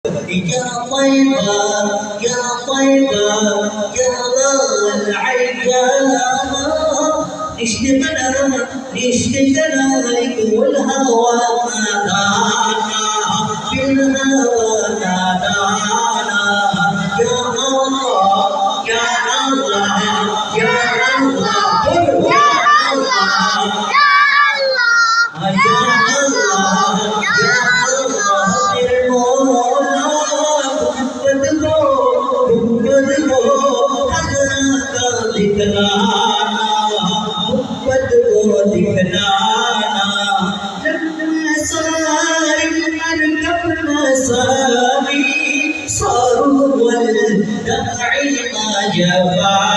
يا طيبة يا طيبة يا العيال اشتقنا لك والهوى نادانا بالهوى نادانا يا الله يا الله يا الله يا الله يا الله صاروا والدمع ما جفا